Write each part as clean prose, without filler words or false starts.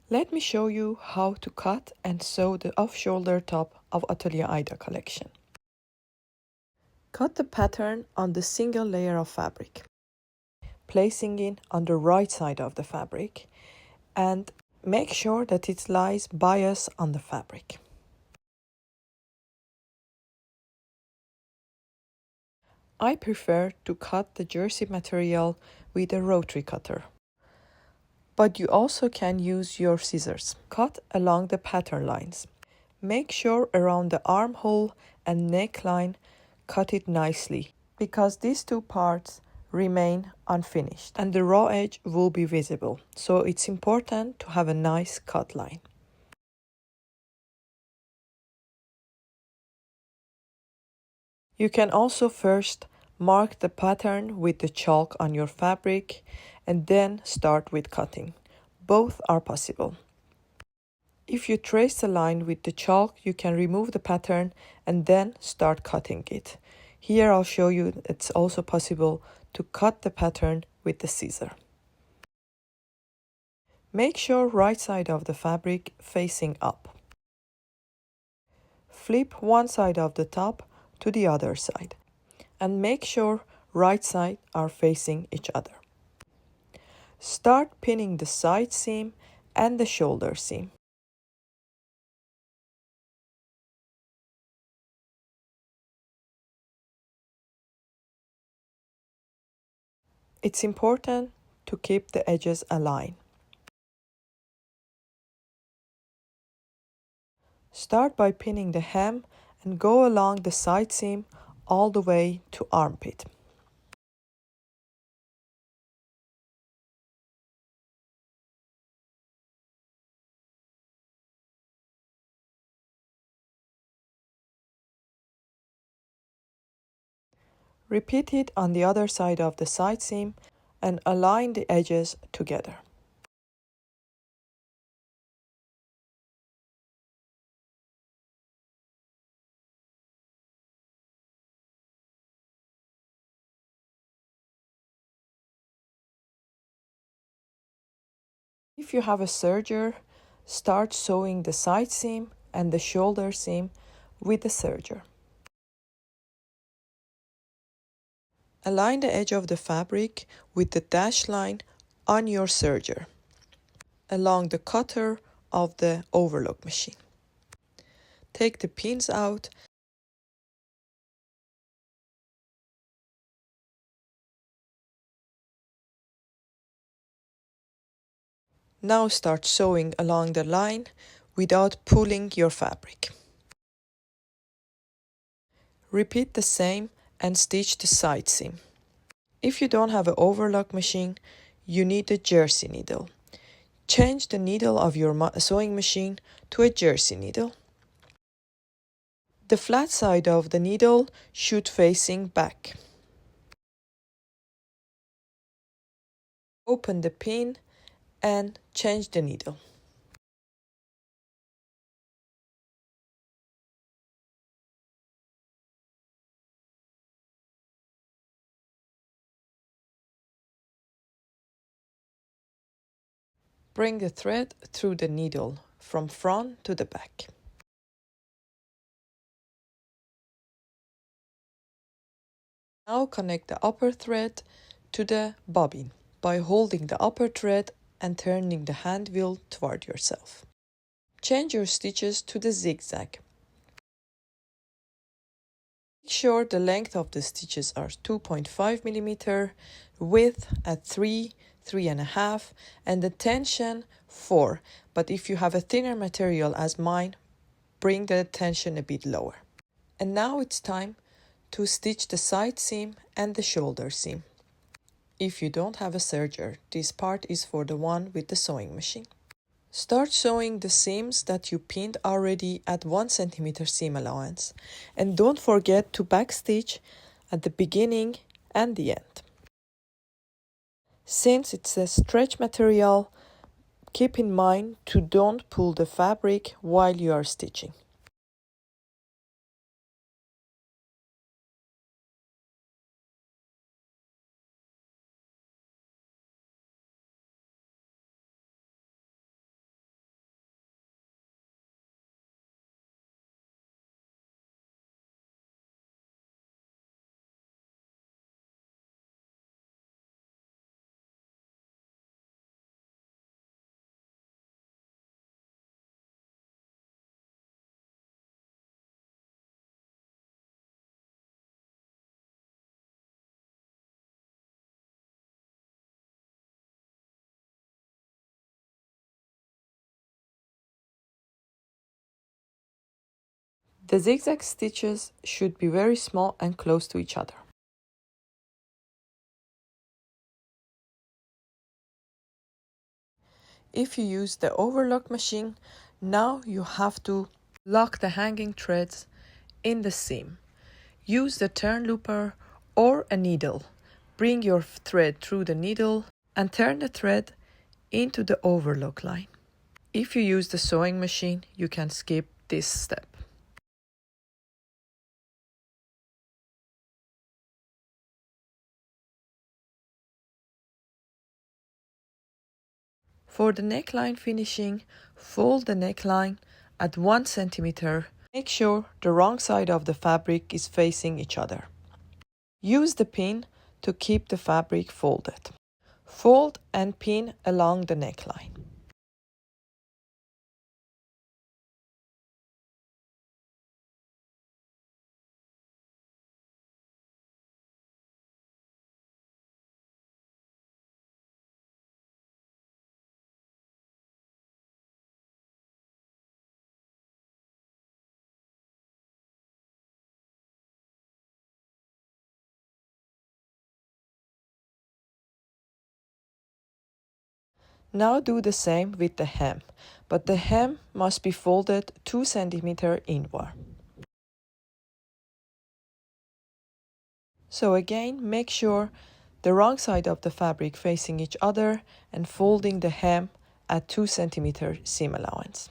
Let me show you how to cut and sew the off-shoulder top of Atelier Aida collection. Cut the pattern on the single layer of fabric, placing it on the right side of the fabric, and make sure that it lies bias on the fabric. I prefer to cut the jersey material with a rotary cutter, but you also can use your scissors. Cut along the pattern lines. Make sure around the armhole and neckline, cut it nicely, because these two parts remain unfinished and the raw edge will be visible, so it's important to have a nice cut line. You can also first mark the pattern with the chalk on your fabric and then start with cutting. Both are possible. If you trace the line with the chalk, you can remove the pattern and then start cutting it. Here I'll show you it's also possible to cut the pattern with the scissor. Make sure right side of the fabric facing up. Flip one side of the top to the other side and make sure right side are facing each other. Start pinning the side seam and the shoulder seam. It's important to keep the edges aligned. Start by pinning the hem and go along the side seam all the way to armpit. Repeat it on the other side of the side seam and align the edges together. If you have a serger, start sewing the side seam and the shoulder seam with the serger. Align the edge of the fabric with the dash line on your serger along the cutter of the overlock machine. Take the pins out . Now start sewing along the line without pulling your fabric. Repeat the same and stitch the side seam. If you don't have an overlock machine, you need a jersey needle. Change the needle of your sewing machine to a jersey needle. The flat side of the needle should facing back. Open the pin and change the needle. Bring the thread through the needle from front to the back. Now connect the upper thread to the bobbin by holding the upper thread and turning the hand wheel toward yourself. Change your stitches to the zigzag. Make sure the length of the stitches are 2.5 mm, width at 3.5, and the tension 4. But if you have a thinner material as mine, bring the tension a bit lower. And now it's time to stitch the side seam and the shoulder seam. If you don't have a serger, this part is for the one with the sewing machine. Start sewing the seams that you pinned already at 1 cm seam allowance, and don't forget to backstitch at the beginning and the end. Since it's a stretch material, keep in mind to don't pull the fabric while you are stitching. The zigzag stitches should be very small and close to each other. If you use the overlock machine, now you have to lock the hanging threads in the seam. Use the turn looper or a needle. Bring your thread through the needle and turn the thread into the overlock line. If you use the sewing machine, you can skip this step. For the neckline finishing, fold the neckline at 1 centimeter. Make sure the wrong side of the fabric is facing each other. Use the pin to keep the fabric folded. Fold and pin along the neckline. Now do the same with the hem, but the hem must be folded 2 centimeters inward. So again, make sure the wrong side of the fabric facing each other and folding the hem at 2 centimeters seam allowance.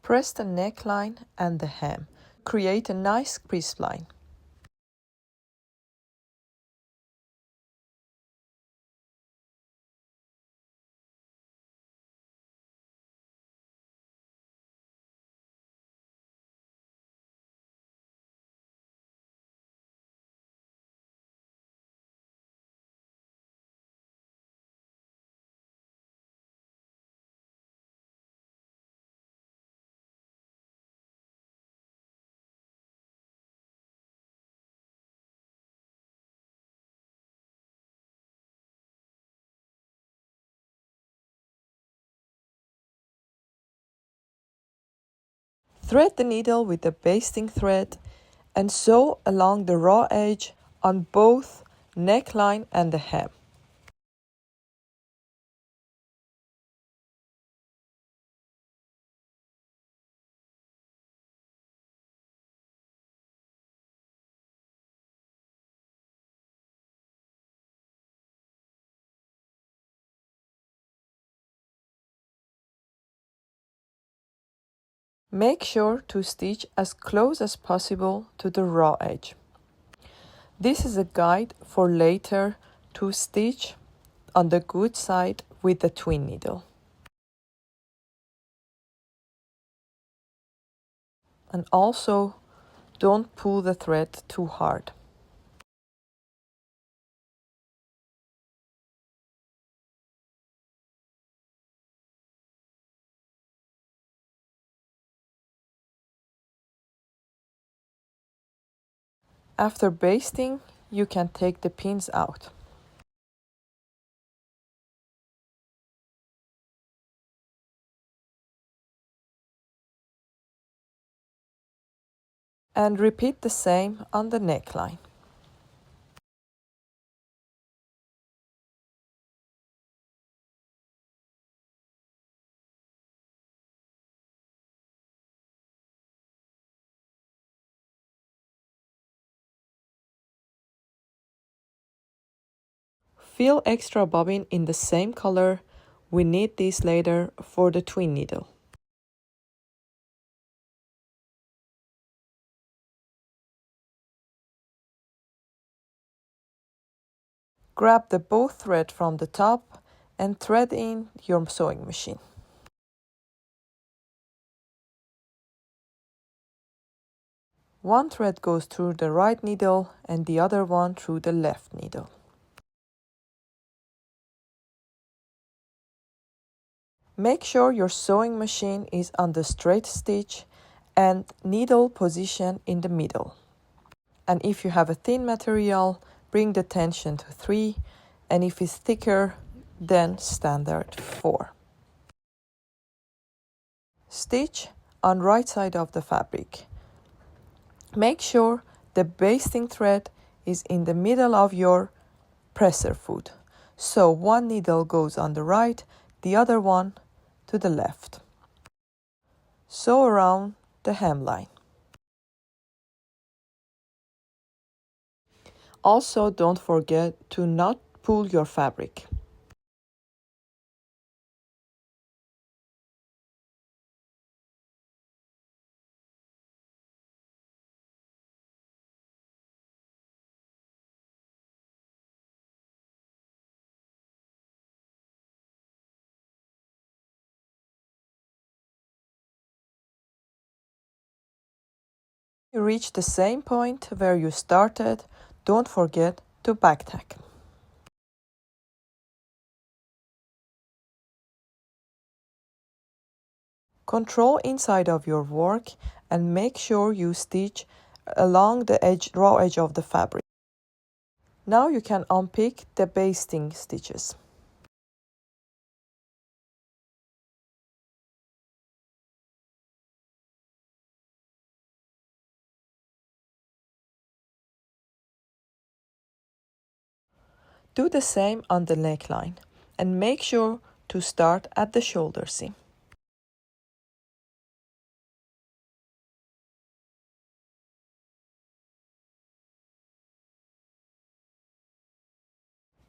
Press the neckline and the hem. Create a nice crease line. Thread the needle with the basting thread and sew along the raw edge on both neckline and the hem. Make sure to stitch as close as possible to the raw edge. This is a guide for later to stitch on the good side with the twin needle. And also, don't pull the thread too hard. After basting, you can take the pins out. And repeat the same on the neckline. Fill extra bobbin in the same color. We need this later for the twin needle. Grab the bow thread from the top and thread in your sewing machine. One thread goes through the right needle and the other one through the left needle. Make sure your sewing machine is on the straight stitch and needle position in the middle. And if you have a thin material, bring the tension to 3, and if it's thicker, then standard 4. Stitch on right side of the fabric. Make sure the basting thread is in the middle of your presser foot. So one needle goes on the right, the other one to the left. Sew around the hemline. Also, don't forget to not pull your fabric. You reach the same point where you started, don't forget to backtack. Control inside of your work and make sure you stitch along the raw edge of the fabric. Now you can unpick the basting stitches. Do the same on the neckline and make sure to start at the shoulder seam.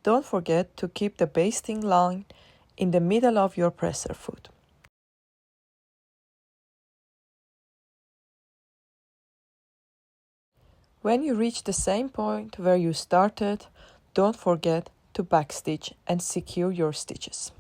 Don't forget to keep the basting line in the middle of your presser foot. When you reach the same point where you started, don't forget to backstitch and secure your stitches.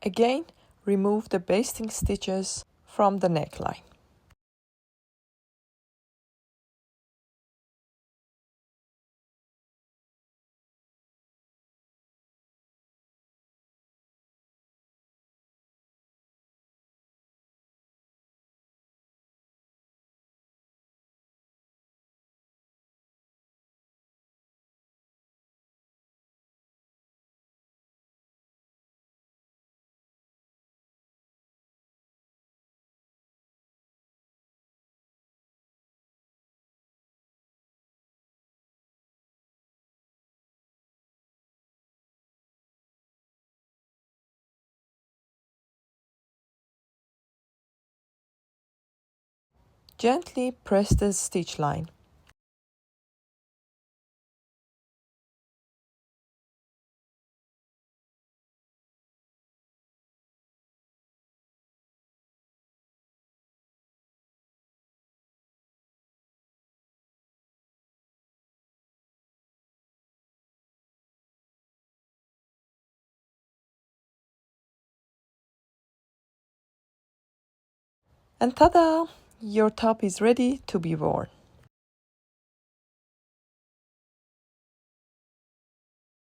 Again, remove the basting stitches from the neckline. Gently press the stitch line. And ta-da! Your top is ready to be worn.